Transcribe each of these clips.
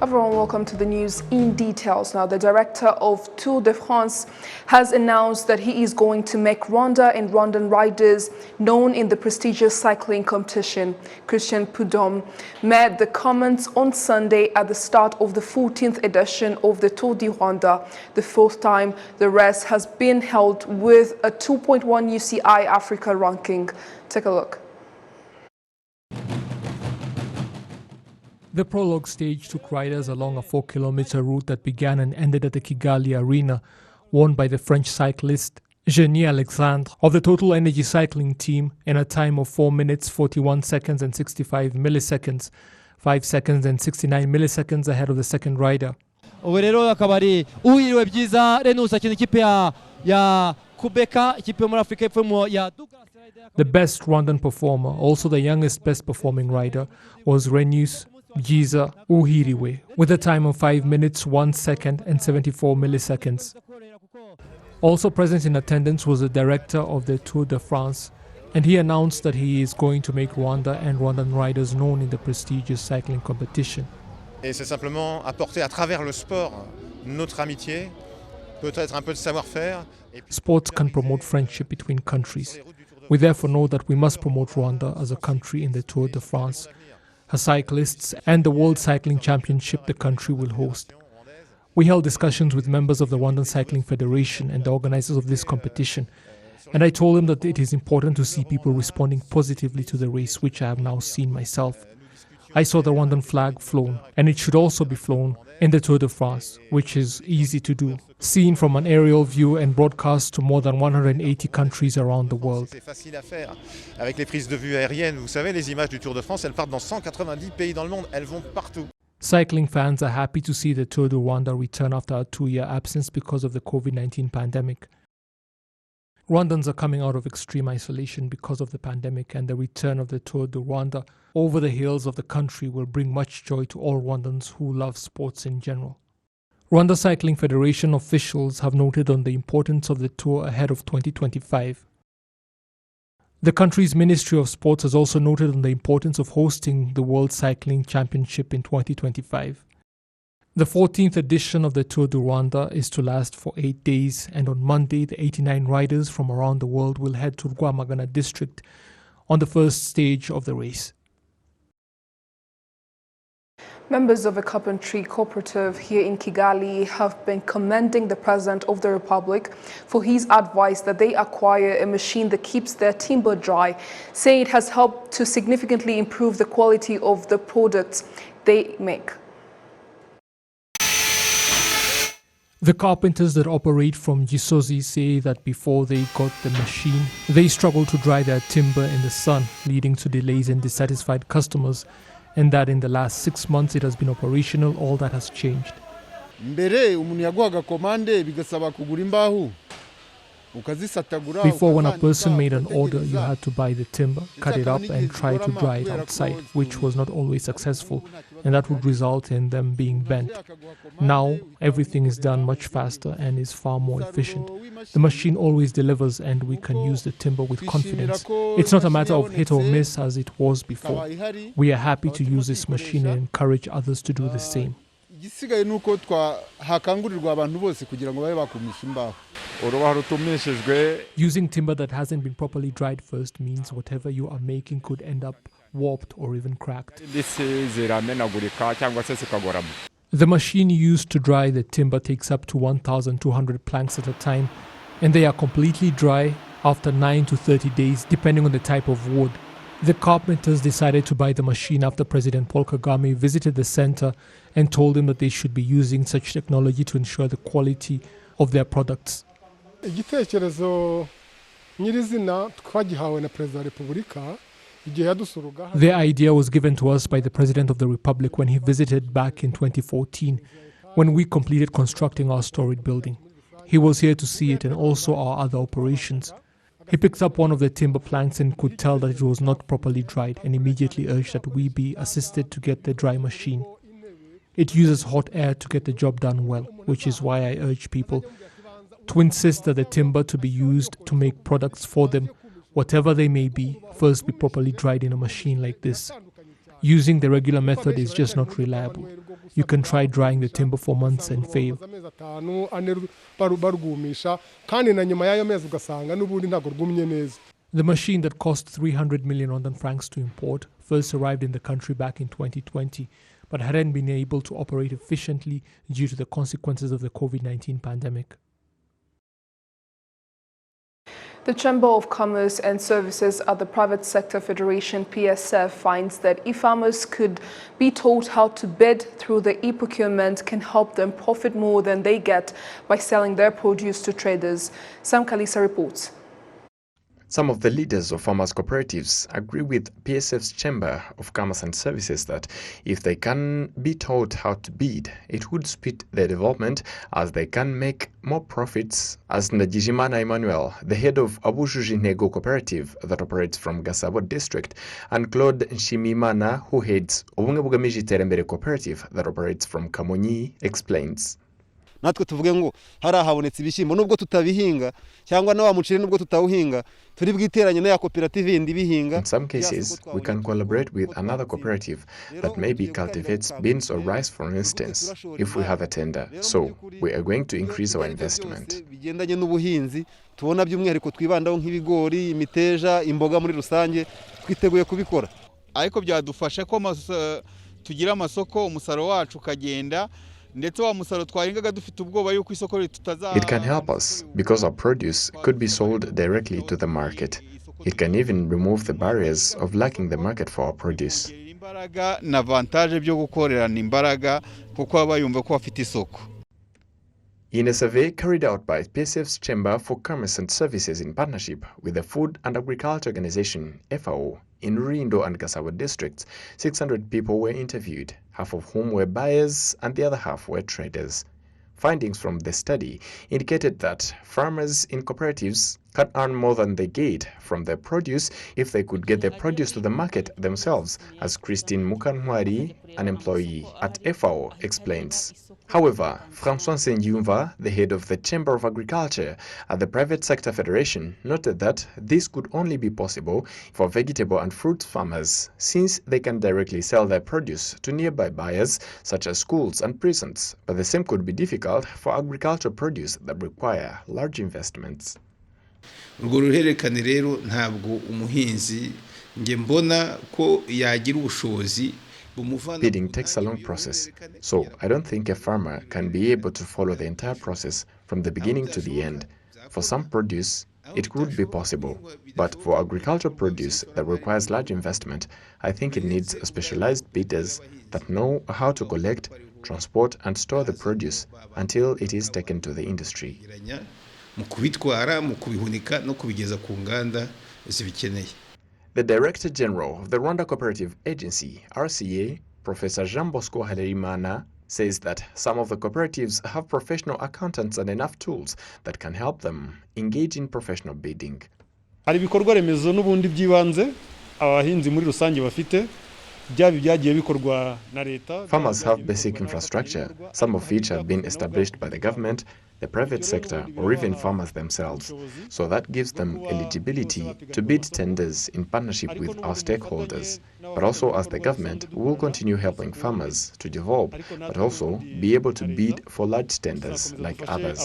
Everyone, welcome to the news in details. Now, the director of Tour de France has announced that he is going to make Rwanda and Rwandan riders known in the prestigious cycling competition. Prudhomme made the comments on Sunday at the start of the 14th edition of the Tour Du Rwanda, the fourth time the race has been held with a 2.1 UCI Africa ranking. Take a look. The prologue stage took riders along a 4-kilometer route that began and ended at the Kigali Arena, won by the French cyclist Genie Alexandre of the Total Energy Cycling team in a time of 4 minutes 41 seconds and 65 milliseconds, 5 seconds and 69 milliseconds ahead of the second rider. The best Rwandan performer, also the youngest best performing rider, was Renus Giza Uhiriwe, with a time of 5 minutes 1 second and 74 milliseconds. Also present in attendance was the director of the Tour de France, and he announced that he is going to make Rwanda and Rwandan riders known in the prestigious cycling competition. Et c'est simplement apporter à travers le sport notre amitié, peut-être un peu de savoir-faire. Sports can promote friendship between countries. We therefore know that we must promote Rwanda as a country in the Tour de France, her cyclists, and the World Cycling Championship the country will host. We held discussions with members of the Rwandan Cycling Federation and the organizers of this competition, and I told them that it is important to see people responding positively to the race, which I have now seen myself. I saw the Rwandan flag flown, and it should also be flown in the Tour de France, which is easy to do, seen from an aerial view and broadcast to more than 180 countries around the world. C'est facile à faire. Avec les prises de vue aériennes, vous savez, les images du Tour de France, elles partent dans 190 pays dans le monde, elles vont partout. Cycling fans are happy to see the Tour du Rwanda return after a 2-year absence because of the COVID-19 pandemic. Rwandans are coming out of extreme isolation because of the pandemic, and the return of the Tour du Rwanda over the hills of the country will bring much joy to all Rwandans who love sports in general. Rwanda Cycling Federation officials have noted on the importance of the tour ahead of 2025. The country's Ministry of Sports has also noted on the importance of hosting the World Cycling Championship in 2025. The 14th edition of the Tour du Rwanda is to last for 8 days, and on Monday, the 89 riders from around the world will head to Rwamagana district on the first stage of the race. Members of a carpentry cooperative here in Kigali have been commending the President of the Republic for his advice that they acquire a machine that keeps their timber dry, saying it has helped to significantly improve the quality of the products they make. The carpenters that operate from Gisozi say that before they got the machine, they struggled to dry their timber in the sun, leading to delays and dissatisfied customers, and that in the last 6 months it has been operational. All that has changed. Before, when a person made an order, you had to buy the timber, cut it up and try to dry it outside, which was not always successful, and that would result in them being bent. Now, everything is done much faster and is far more efficient. The machine always delivers and we can use the timber with confidence. It's not a matter of hit or miss as it was before. We are happy to use this machine and encourage others to do the same. Using timber that hasn't been properly dried first means whatever you are making could end up warped or even cracked. The machine used to dry the timber takes up to 1,200 planks at a time, and they are completely dry after 9 to 30 days depending on the type of wood. The carpenters decided to buy the machine after President Paul Kagame visited the center and told him that they should be using such technology to ensure the quality of their products. The idea was given to us by the President of the Republic when he visited back in 2014, when we completed constructing our storied building. He was here to see it and also our other operations. He picked up one of the timber planks and could tell that it was not properly dried and immediately urged that we be assisted to get the dry machine. It uses hot air to get the job done well, which is why I urge people to insist that the timber to be used to make products for them, whatever they may be, first be properly dried in a machine like this. Using the regular method is just not reliable. You can try drying the timber for months and fail. The machine that cost 300 million Rwandan francs to import first arrived in the country back in 2020, but hadn't been able to operate efficiently due to the consequences of the COVID-19 pandemic. The Chamber of Commerce and Services at the Private Sector Federation PSF finds that if farmers could be taught how to bid through the e-procurement can help them profit more than they get by selling their produce to traders. Sam Kalisa reports. Some of the leaders of farmers' cooperatives agree with PSF's Chamber of Commerce and Services that if they can be taught how to bid, it would speed their development as they can make more profits, as Ndagijimana Emmanuel, the head of Abujuji Nego Cooperative that operates from Gasabo district, and Claude Nshimimana, who heads Obumwe Bugamije Iterambere Cooperative that operates from Kamonyi, explains. natwe tuvuge ngo harahabonetse ibishyimbo nubwo tutabihinga cyangwa na wa muceri nubwo tutawuhinga turi bwiteranye na ya koperative yindi bihinga. In some cases, we can collaborate with another cooperative that maybe cultivates beans or rice, for instance, if we have a tender. So, we are going to increase our investment. Bigendanye n'ubuhinzi tubona by'umwihariko twibandaho nk'ibigori, imiteja, imboga muri rusange twiteguye kubikora. Ariko byadufasha ko tugira amasoko umusaro wacu kagenda. It can help us because our produce could be sold directly to the market. It can even remove the barriers of lacking the market for our produce. In a survey carried out by PSF's Chamber for Commerce and Services in partnership with the Food and Agriculture Organization, FAO, in Ruindo and Gasabo districts, 600 people were interviewed, half of whom were buyers and the other half were traders. Findings from the study indicated that farmers in cooperatives can earn more than they get from their produce if they could get their produce to the market themselves, as Christine Mukanwari, an employee at FAO, explains. However, François Sengyumva, the head of the Chamber of Agriculture at the Private Sector Federation, noted that this could only be possible for vegetable and fruit farmers, since they can directly sell their produce to nearby buyers such as schools and prisons, but the same could be difficult for agricultural produce that require large investments. urwo ruhererekane rero ntabwo umuhinzi nge mbona ko yagira ubushobozi. Bidding takes a long process, so I don't think a farmer can be able to follow the entire process from the beginning to the end. For some produce, it could be possible, but for agricultural produce that requires large investment, I think it needs specialized bidders that know how to collect, transport and store the produce until it is taken to the industry. The Director General of the Rwanda Cooperative Agency, RCA, Professor Jean Bosco Halerimana, says that some of the cooperatives have professional accountants and enough tools that can help them engage in professional bidding. Hari ibikorwa remezo n'ubundi by'ibanze abahinzi muri rusange bafite. Farmers have basic infrastructure, some of which have been established by the government, the private sector, or even farmers themselves. So that gives them eligibility to bid tenders in partnership with our stakeholders. But also as the government, we will continue helping farmers to develop, but also be able to bid for large tenders like others.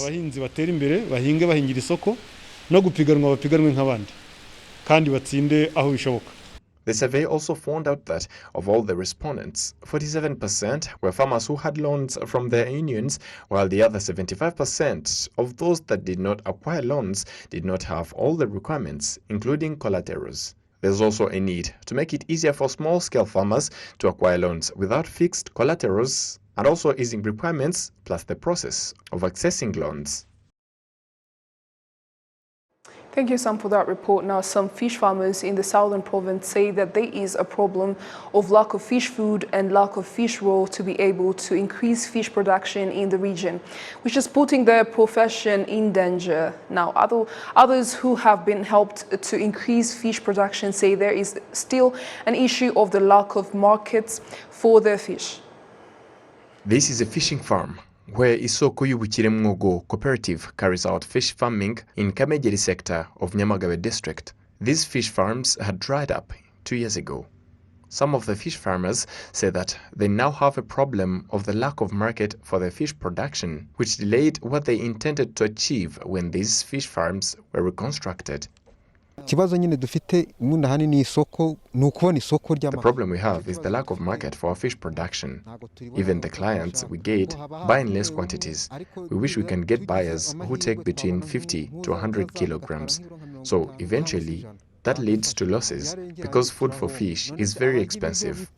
The survey also found out that of all the respondents, 47% were farmers who had loans from their unions, while the other 75% of those that did not acquire loans did not have all the requirements, including collaterals. There's also a need to make it easier for small-scale farmers to acquire loans without fixed collaterals, and also easing requirements plus the process of accessing loans. Thank you, Sam, for that report. Now, some fish farmers in the southern province say that there is a problem of lack of fish food and lack of fish roe to be able to increase fish production in the region, which is putting their profession in danger. Now, others who have been helped to increase fish production say there is still an issue of the lack of markets for their fish. This is a fishing farm where Isoko y'Ubukiremwogo Cooperative carries out fish farming in Kamegeri sector of Nyamagabe district. These fish farms had dried up 2 years ago. Some of the fish farmers say that they now have a problem of the lack of market for their fish production, which delayed what they intended to achieve when these fish farms were reconstructed. The problem we have is the lack of market for our fish production. Even the clients we get buy in less quantities. We wish we can get buyers who take between 50 to 100 kilograms. So eventually, that leads to losses because food for fish is very expensive.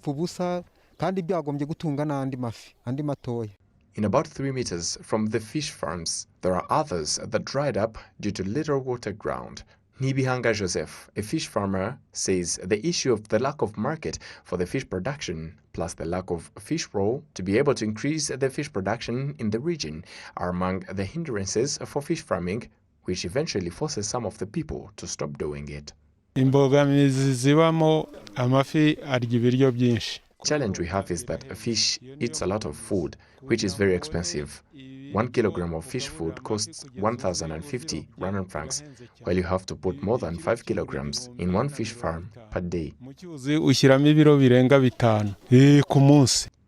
In about 3 meters from the fish farms, there are others that dried up due to little water ground. Nibihanga Joseph, a fish farmer, says the issue of the lack of market for the fish production plus the lack of fish roe to be able to increase the fish production in the region are among the hindrances for fish farming, which eventually forces some of the people to stop doing it. Challenge we have is that a fish eats a lot of food, which is very expensive. 1 kilogram of fish food costs 1,050 Rwandan francs, while you have to put more than 5 kilograms in one fish farm per day.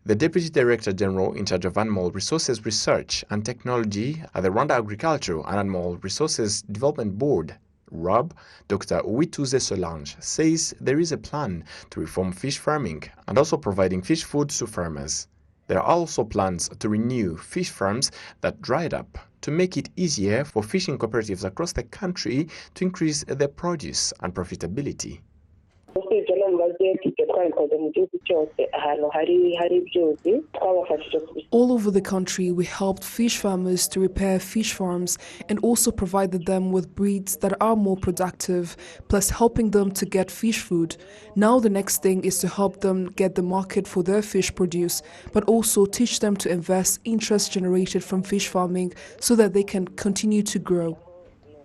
The Deputy Director General in charge of Animal Resources Research and Technology at the Rwanda Agricultural and Animal Resources Development Board, RAB, Dr. Uwituze Solange, says there is a plan to reform fish farming and also providing fish food to farmers. There are also plans to renew fish farms that dried up to make it easier for fishing cooperatives across the country to increase their produce and profitability. All over the country, we helped fish farmers to repair fish farms and also provided them with breeds that are more productive, plus helping them to get fish food. Now the next thing is to help them get the market for their fish produce, but also teach them to invest interest generated from fish farming so that they can continue to grow.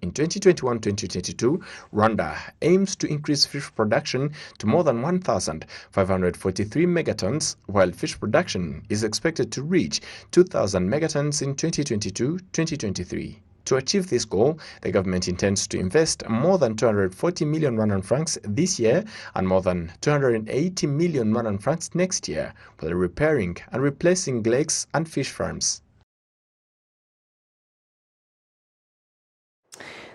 In 2021-2022, Rwanda aims to increase fish production to more than 1,543 megatons, while fish production is expected to reach 2,000 megatons in 2022-2023. To achieve this goal, the government intends to invest more than 240 million Rwandan francs this year and more than 280 million Rwandan francs next year for the repairing and replacing lakes and fish farms.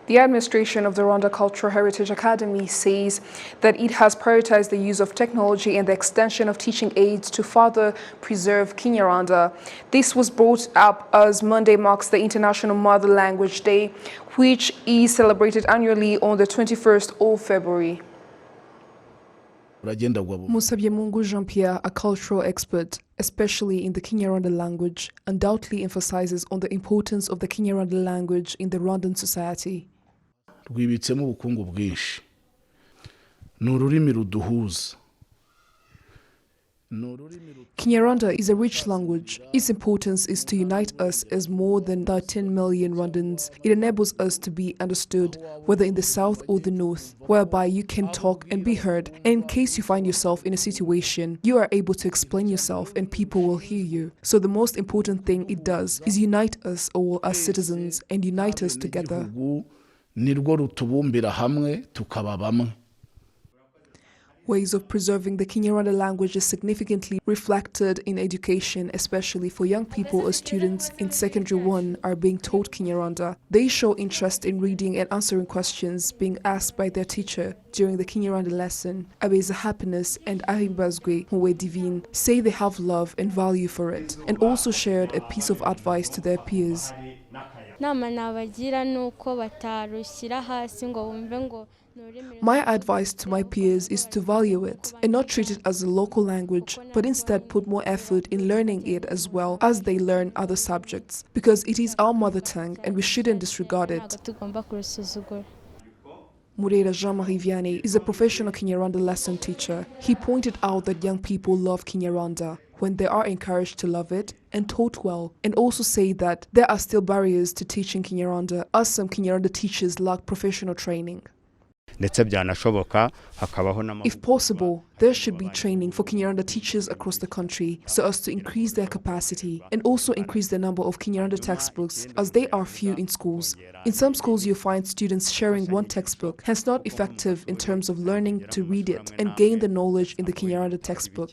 The administration of the Rwanda Cultural Heritage Academy says that it has prioritized the use of technology and the extension of teaching aids to further preserve Kinyarwanda. This was brought up as Monday marks the International Mother Language Day, which is celebrated annually on the 21st of February. Musabyemungu Jean-Pierre, a cultural expert, especially in the Kinyarwanda language, undoubtedly emphasizes on the importance of the Kinyarwanda language in the Rwandan society. Rwibitsemo ubukungu bwinshi. Ni ururimi ruduhuza. Kinyarwanda is a rich language. Its importance is to unite us as more than 13 million Rwandans. It enables us to be understood, whether in the south or the north, whereby you can talk and be heard. And in case you find yourself in a situation, you are able to explain yourself and people will hear you. So the most important thing it does is unite us all as citizens and unite us together. Nirwo rutubumbira hamwe tukaba bamwe. Ways of preserving the Kinyarwanda language is significantly reflected in education, especially for young people or students in Secondary 1 are being taught Kinyarwanda. They show interest in reading and answering questions being asked by their teacher during the Kinyarwanda lesson. Abeza Happiness and Ahimbazwe Mwe Divine say they have love and value for it, and also shared a piece of advice to their peers. My advice to my peers is to value it and not treat it as a local language, but instead put more effort in learning it as well as they learn other subjects, because it is our mother tongue and we shouldn't disregard it. Murera Jean-Marie Vianney is a professional Kinyarwanda lesson teacher. He pointed out that young people love Kinyarwanda when they are encouraged to love it and taught well, and also say that there are still barriers to teaching Kinyarwanda as some Kinyarwanda teachers lack professional training. If possible, there should be training for Kinyarwanda teachers across the country so as to increase their capacity and also increase the number of Kinyarwanda textbooks as they are few in schools. In some schools, you find students sharing one textbook, hence not effective in terms of learning to read it and gain the knowledge in the Kinyarwanda textbook.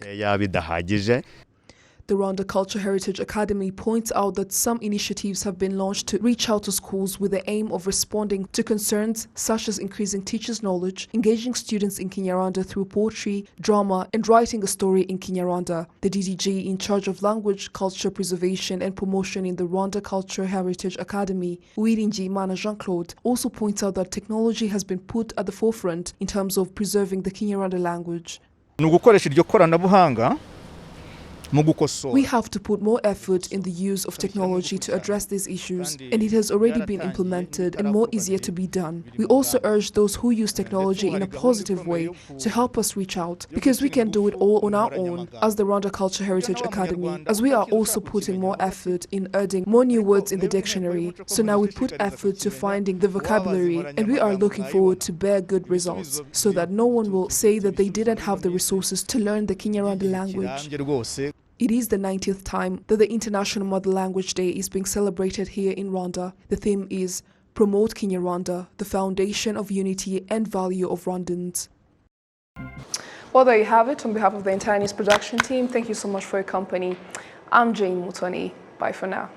The Rwanda Culture Heritage Academy points out that some initiatives have been launched to reach out to schools with the aim of responding to concerns such as increasing teachers' knowledge, engaging students in Kinyarwanda through poetry, drama, and writing a story in Kinyarwanda. The DDG in charge of language, culture preservation and promotion in the Rwanda Culture Heritage Academy, Uwiringiyimana Jean-Claude, also points out that technology has been put at the forefront in terms of preserving the Kinyarwanda language. We have to put more effort in the use of technology to address these issues, and it has already been implemented and more easier to be done. We also urge those who use technology in a positive way to help us reach out, because we can do it all on our own as the Rwanda Culture Heritage Academy, as we are also putting more effort in adding more new words in the dictionary. So now we put effort to finding the vocabulary, and we are looking forward to bear good results, so that no one will say that they didn't have the resources to learn the Kinyarwanda language. It is the 90th time that the International Mother Language Day is being celebrated here in Rwanda. The theme is Promote Kinyarwanda, the foundation of unity and value of Rwandans. Well, there you have it. On behalf of the entire news production team, thank you so much for your company. I'm Jane Mutoni. Bye for now.